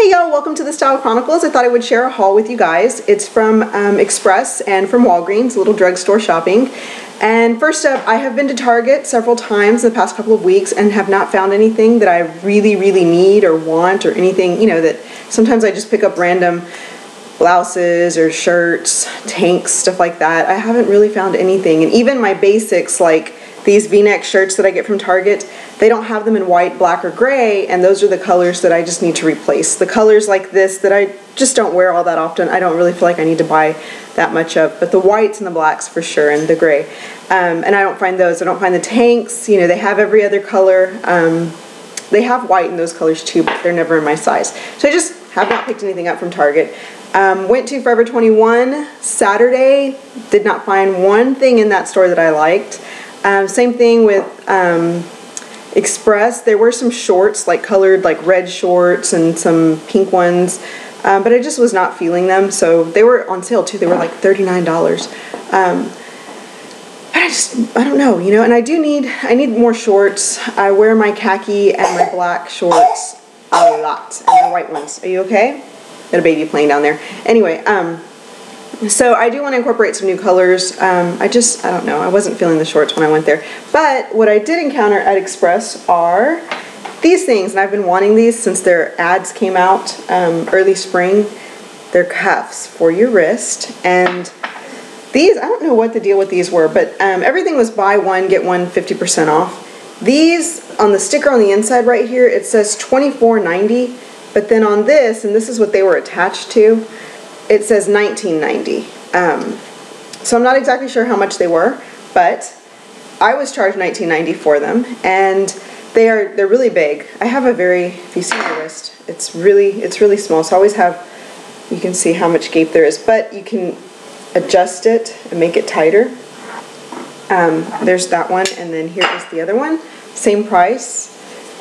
Hey y'all, welcome to the Style Chronicles. I thought I would share a haul with you guys. It's from Express and from Walgreens, a little drugstore shopping. And first up, I have been to Target several times in the past couple of weeks and have not found anything that I really need or want, or anything, you know, that sometimes I just pick up random blouses or shirts, tanks, stuff like that. I haven't really found anything. And even my basics, like these V-neck shirts that I get from Target, they don't have them in white, black, or gray, and those are the colors that I just need to replace. The colors like this that I just don't wear all that often, I don't really feel like I need to buy that much of, but the whites and the blacks for sure, and the gray. And I don't find those. I don't find the tanks, you know, they have every other color. They have white in those colors too, but they're never in my size. So I just have not picked anything up from Target. Went to Forever 21 Saturday, did not find one thing in that store that I liked. Same thing with Express. There were some shorts, like colored, like red shorts and some pink ones, but I just was not feeling them. So they were on sale too. They were like $39. But I don't know, you know. And I need more shorts. I wear my khaki and my black shorts a lot, and the white ones. Are you okay? Got a baby playing down there. Anyway, so I do want to incorporate some new colors. I don't know, I wasn't feeling the shorts when I went there. But what I did encounter at Express are these things, and I've been wanting these since their ads came out early spring. They're cuffs for your wrist, and these, I don't know what the deal with these were, but everything was buy one, get one 50% off. These, on the sticker on the inside right here, it says $24.90, but then on this, and this is what they were attached to, it says $19.90. So I'm not exactly sure how much they were, but I was charged $19.90 for them, and they're really big. I have a very, if you see my wrist, it's really small. So I always have, you can see how much gape there is, but you can adjust it and make it tighter. There's that one, and then here is the other one, same price,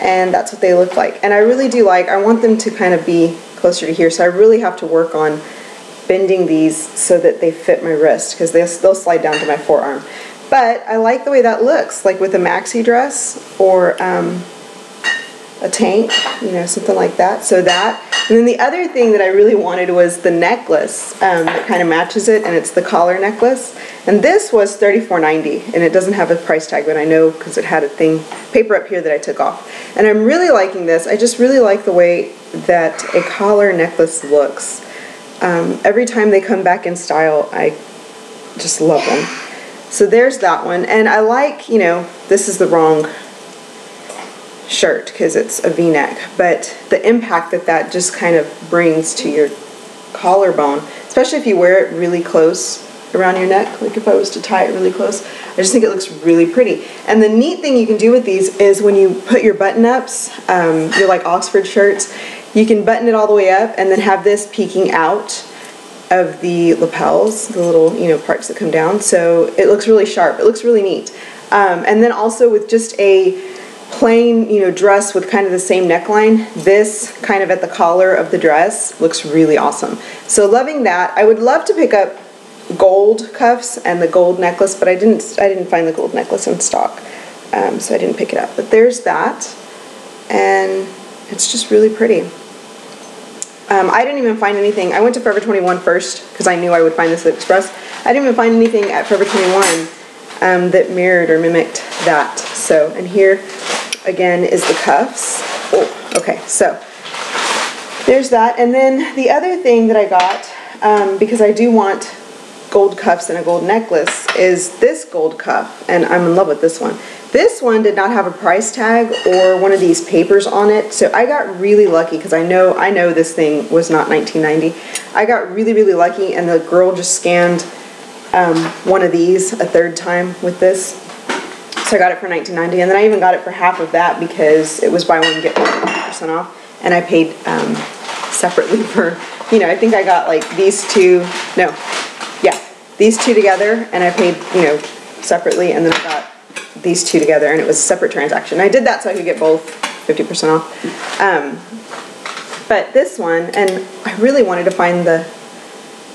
and that's what they look like. And I really do like, I want them to kind of be closer to here, so I really have to work on bending these so that they fit my wrist, because they'll slide down to my forearm. But I like the way that looks, like with a maxi dress or a tank, you know, something like that. So that, and then the other thing that I really wanted was the necklace that kind of matches it, and it's the collar necklace. And this was $34.90, and it doesn't have a price tag, but I know because it had a paper up here that I took off. And I'm really liking this. I just really like the way that a collar necklace looks. Every time they come back in style, I just love them. So there's that one. And I like, you know, this is the wrong shirt because it's a V-neck, but the impact that just kind of brings to your collarbone, especially if you wear it really close around your neck, like if I was to tie it really close, I just think it looks really pretty. And the neat thing you can do with these is when you put your button-ups, your like Oxford shirts, you can button it all the way up and then have this peeking out of the lapels, the little, you know, parts that come down. So it looks really sharp. It looks really neat. And then also with just a plain, you know, dress with kind of the same neckline, this kind of at the collar of the dress looks really awesome. So loving that. I would love to pick up gold cuffs and the gold necklace, but I didn't find the gold necklace in stock, so I didn't pick it up. But there's that, and it's just really pretty. I didn't even find anything. I went to Forever 21 first because I knew I would find this at Express. I didn't even find anything at Forever 21 that mirrored or mimicked that. So, and here again is the cuffs. Oh, okay, so there's that. And then the other thing that I got, because I do want gold cuffs and a gold necklace, is this gold cuff, and I'm in love with this one. This one did not have a price tag or one of these papers on it, so I got really lucky because I know this thing was not $19.90. I got really lucky, and the girl just scanned one of these a third time with this, so I got it for $19.90, and then I even got it for half of that because it was buy one get 50% off, and I paid separately for, you know, I think I got like these two, no, yeah, these two together, and I paid, you know, separately, and then I got these two together, and it was a separate transaction. I did that so I could get both 50% off. But this one, and I really wanted to find the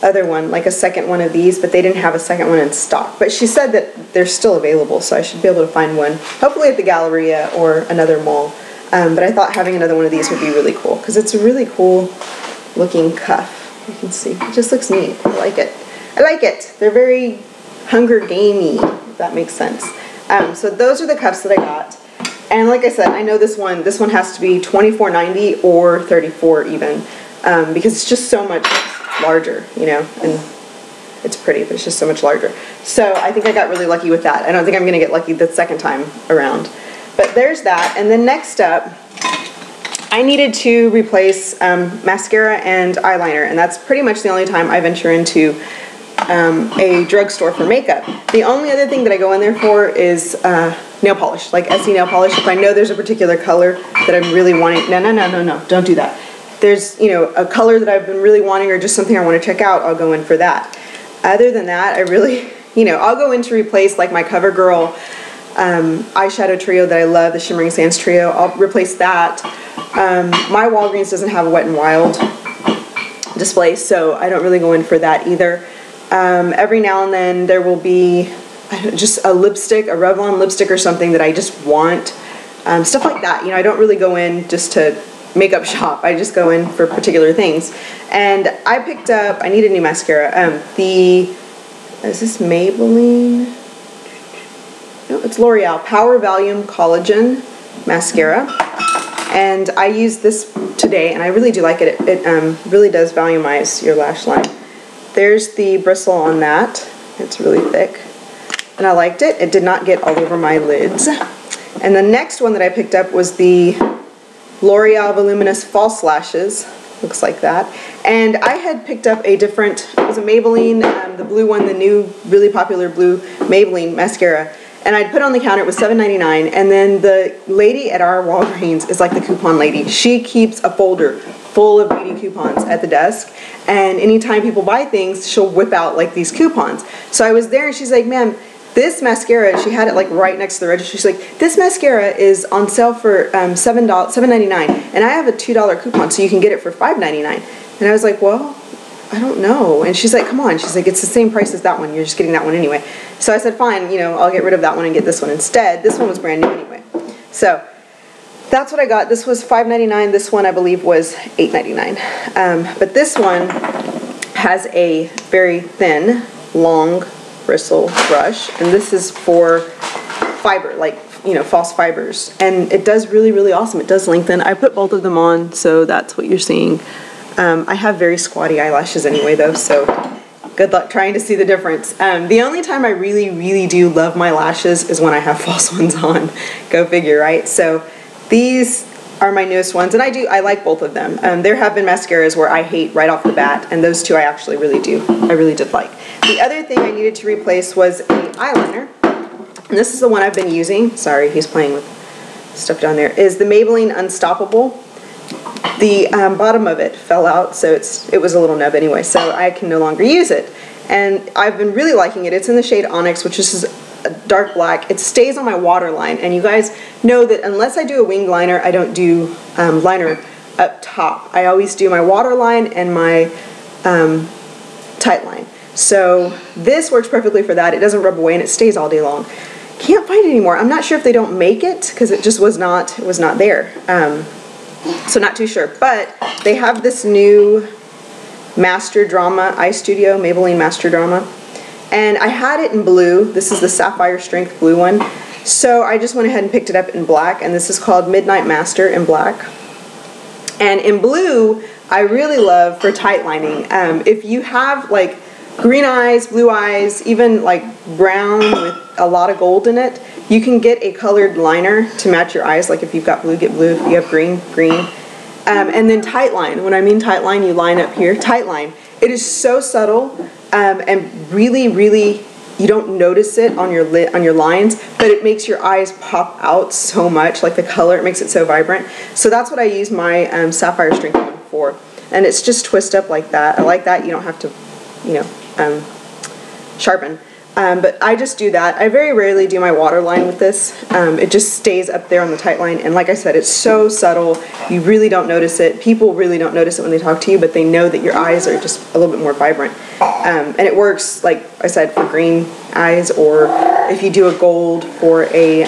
other one, like a second one of these, but they didn't have a second one in stock. But she said that they're still available, so I should be able to find one, hopefully at the Galleria or another mall. But I thought having another one of these would be really cool because it's a really cool looking cuff. You can see, it just looks neat. I like it. I like it. They're very Hunger Gamey, if that makes sense. So those are the cuffs that I got. And like I said, I know this one has to be $24.90 or $34 even, because it's just so much larger, you know, and it's pretty, but it's just so much larger. So I think I got really lucky with that. I don't think I'm gonna get lucky the second time around. But there's that. And then next up, I needed to replace mascara and eyeliner, and that's pretty much the only time I venture into a drugstore for makeup. The only other thing that I go in there for is nail polish, like Essie nail polish. If I know there's a particular color that I'm really wanting, no, don't do that. There's, you know, a color that I've been really wanting or just something I want to check out, I'll go in for that. Other than that, I really, you know, I'll go in to replace like my CoverGirl eyeshadow trio that I love, the Shimmering Sands trio. I'll replace that. My Walgreens doesn't have a Wet n Wild display, so I don't really go in for that either. Every now and then there will be just a lipstick, a Revlon lipstick or something that I just want. Stuff like that. You know, I don't really go in just to makeup shop. I just go in for particular things. And I picked up, I need a new mascara. Is this Maybelline? No, it's Loreal Power Volume Collagen Mascara. And I used this today, and I really do like it. It really does volumize your lash line. There's the bristle on that. It's really thick. And I liked it. It did not get all over my lids. And the next one that I picked up was the L'Oreal Voluminous False Lashes. Looks like that. And I had picked up a different, it was a Maybelline, the blue one, the new really popular blue Maybelline mascara. And I'd put it on the counter, it was $7.99, and then the lady at our Walgreens is like the coupon lady. She keeps a folder full of beauty coupons at the desk, and anytime people buy things, she'll whip out like these coupons. So I was there and she's like, ma'am, this mascara, she had it like right next to the register, she's like, this mascara is on sale for $7.99, and I have a $2 coupon, so you can get it for $5.99. And I was like, well, I don't know. And she's like, come on. She's like, it's the same price as that one. You're just getting that one anyway. So I said, fine, you know, I'll get rid of that one and get this one instead. This one was brand new anyway. So that's what I got. This was $5.99. This one, I believe, was $8.99. But this one has a very thin, long bristle brush. And this is for fiber, like, you know, false fibers. And it does really, really awesome. It does lengthen. I put both of them on, so that's what you're seeing. I have very squatty eyelashes anyway though, so good luck trying to see the difference. The only time I really, really do love my lashes is when I have false ones on. Go figure, right? So these are my newest ones, and I like both of them. There have been mascaras where I hate right off the bat, and those two I actually really did like. The other thing I needed to replace was an eyeliner, and this is the one I've been using. Sorry, he's playing with stuff down there. Is the Maybelline Unstoppable. The bottom of it fell out, so it was a little nub anyway, so I can no longer use it. And I've been really liking it. It's in the shade Onyx, which is a dark black. It stays on my waterline, and you guys know that unless I do a winged liner, I don't do liner up top. I always do my waterline and my tight line. So this works perfectly for that. It doesn't rub away, and it stays all day long. Can't find it anymore. I'm not sure if they don't make it, because it just was not there. So not too sure, but they have this new Master Drama Eye Studio, Maybelline Master Drama, and I had it in blue. This is the Sapphire Strength blue one, so I just went ahead and picked it up in black, and this is called Midnight Master in black. And in blue, I really love for tight lining. If you have like green eyes, blue eyes, even like brown with a lot of gold in it, you can get a colored liner to match your eyes. Like if you've got blue, get blue. If you have green, green. And then tight line. When I mean tight line, you line up here. Tight line. It is so subtle and really, really, you don't notice it on your lines, but it makes your eyes pop out so much. Like the color, it makes it so vibrant. So that's what I use my Sapphire Strength one for. And it's just twist up like that. I like that. You don't have to, you know, sharpen. But I just do that. I very rarely do my waterline with this. It just stays up there on the tight line, and like I said, it's so subtle, you really don't notice it. People really don't notice it when they talk to you, but they know that your eyes are just a little bit more vibrant. And it works, like I said, for green eyes, or if you do a gold for a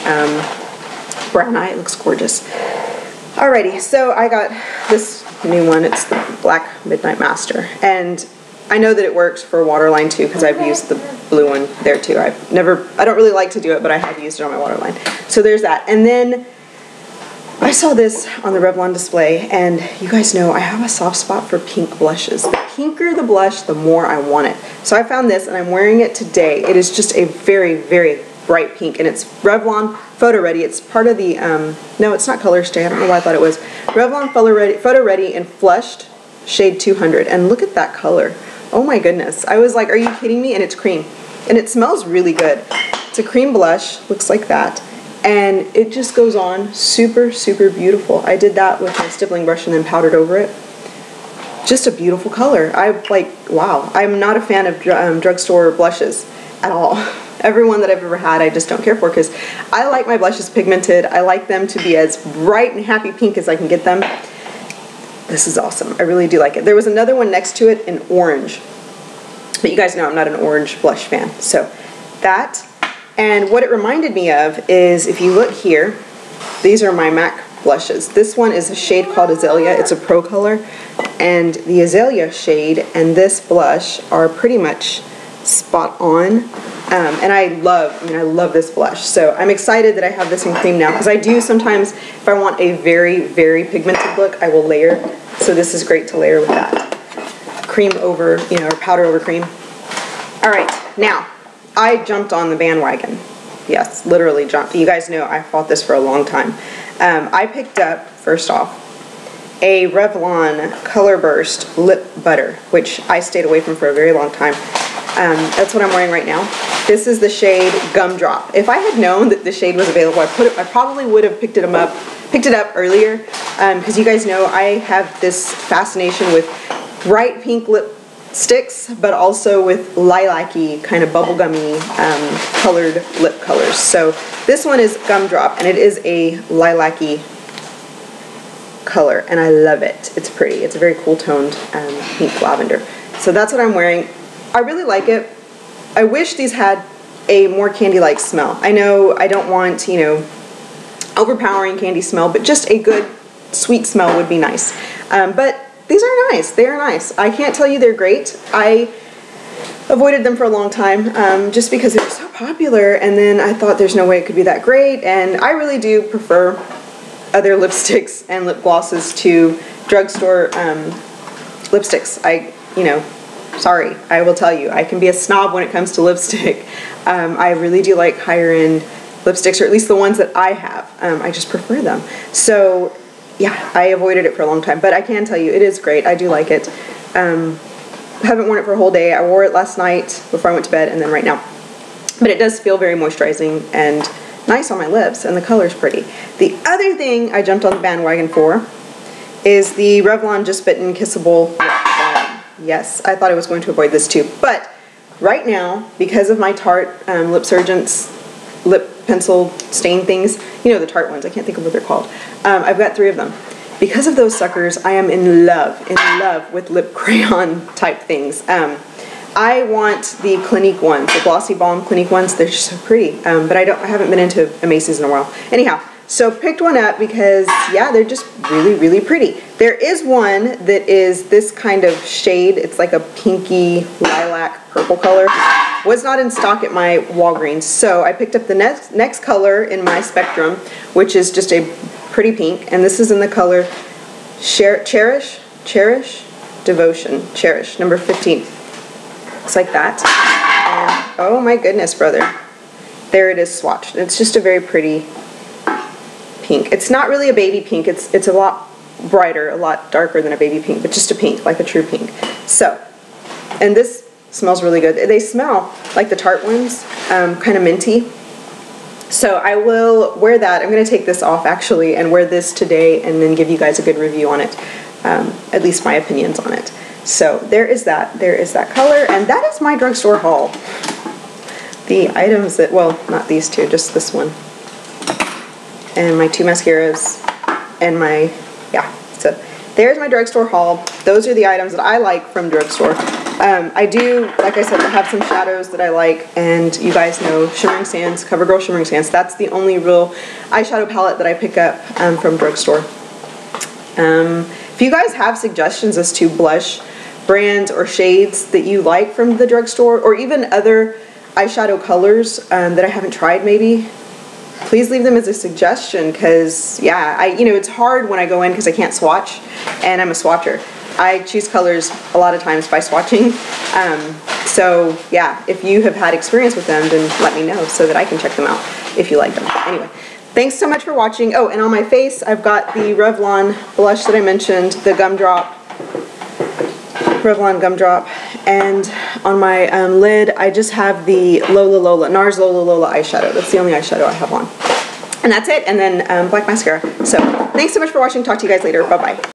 brown eye, it looks gorgeous. Alrighty, so I got this new one. It's the Black Midnight Master, and I know that it works for waterline too because I've used the blue one there too. I don't really like to do it, but I have used it on my waterline. So there's that. And then I saw this on the Revlon display, and you guys know I have a soft spot for pink blushes. The pinker the blush, the more I want it. So I found this, and I'm wearing it today. It is just a very, very bright pink, and it's Revlon Photo Ready. It's part of the, no, it's not Color Stay. I don't know why I thought it was. Revlon Photo Ready in Flushed Shade 200, and look at that color. Oh my goodness. I was like, are you kidding me? And it's cream. And it smells really good. It's a cream blush, looks like that. And it just goes on super, super beautiful. I did that with my stippling brush and then powdered over it. Just a beautiful color. I'm like, wow. I'm not a fan of drugstore blushes at all. Every one that I've ever had, I just don't care for because I like my blushes pigmented. I like them to be as bright and happy pink as I can get them. This is awesome. I really do like it. There was another one next to it in orange. But you guys know I'm not an orange blush fan. So that. And what it reminded me of is, if you look here, these are my MAC blushes. This one is a shade called Azalea. It's a pro color. And the Azalea shade and this blush are pretty much spot on. And I love this blush. So I'm excited that I have this in cream now, because I do sometimes, if I want a very, very pigmented look, I will layer. So this is great to layer with that. Cream over, or powder over cream. All right, now, I jumped on the bandwagon. Yes, literally jumped. You guys know I fought this for a long time. I picked up, first off, a Revlon Colorburst Lip Butter, which I stayed away from for a very long time. That's what I'm wearing right now. This is the shade Gumdrop. If I had known that the shade was available, I probably would have picked it up earlier, because you guys know I have this fascination with bright pink lipsticks, but also with lilac-y, kind of bubblegummy colored lip colors. So this one is Gumdrop, and it is a lilac-y color, and I love it. It's pretty. It's a very cool toned pink lavender. So that's what I'm wearing. I really like it. I wish these had a more candy-like smell. I know I don't want, overpowering candy smell, but just a good sweet smell would be nice. But these are nice. They are nice. I can't tell you they're great. I avoided them for a long time just because they were so popular, and then I thought there's no way it could be that great, and I really do prefer other lipsticks and lip glosses to drugstore lipsticks. Sorry, I will tell you, I can be a snob when it comes to lipstick. I really do like higher end lipsticks, or at least the ones that I have. I just prefer them. So yeah, I avoided it for a long time, but I can tell you it is great. I do like it. Haven't worn it for a whole day. I wore it last night before I went to bed, and then right now. But it does feel very moisturizing and nice on my lips, and the color's pretty. The other thing I jumped on the bandwagon for is the Revlon Just Bitten Kissable Balm. Yes, I thought I was going to avoid this too, but right now, because of my Tarte Lip Surgence lip pencil stain things, the Tarte ones, I can't think of what they're called. I've got 3 of them. Because of those suckers, I am in love with lip crayon type things. I want the Clinique ones, the Glossy Balm Clinique ones. They're just so pretty, but I haven't been into a Macy's in a while. Anyhow, so picked one up because, yeah, they're just really, really pretty. There is one that is this kind of shade. It's like a pinky lilac purple color. Was not in stock at my Walgreens, so I picked up the next color in my spectrum, which is just a pretty pink, and this is in the color Cherish Devotion, Cherish, number 15. Looks like that. And oh my goodness, brother. There it is swatched. It's just a very pretty pink. It's not really a baby pink. It's a lot brighter, a lot darker than a baby pink, but just a pink, like a true pink. So, and this smells really good. They smell like the Tarte ones, kind of minty. So I will wear that. I'm going to take this off actually and wear this today and then give you guys a good review on it, at least my opinions on it. So there is that. There is that color, and that is my drugstore haul. The items that, well, not these two, just this one. And my 2 mascaras and my, yeah. So there's my drugstore haul. Those are the items that I like from drugstore. I do, like I said, have some shadows that I like, and you guys know Shimmering Sands, CoverGirl Shimmering Sands. That's the only real eyeshadow palette that I pick up from drugstore. If you guys have suggestions as to blush brands or shades that you like from the drugstore, or even other eyeshadow colors that I haven't tried maybe, please leave them as a suggestion, because yeah, you know, it's hard when I go in because I can't swatch, and I'm a swatcher. I choose colors a lot of times by swatching. So yeah, if you have had experience with them, then let me know so that I can check them out if you like them. Anyway, thanks so much for watching. Oh, and on my face, I've got the Revlon blush that I mentioned, the Gumdrop, Revlon Gumdrop, and on my lid, I just have the Nars Lola eyeshadow. That's the only eyeshadow I have on. And that's it, and then black mascara. So, thanks so much for watching. Talk to you guys later. Bye-bye.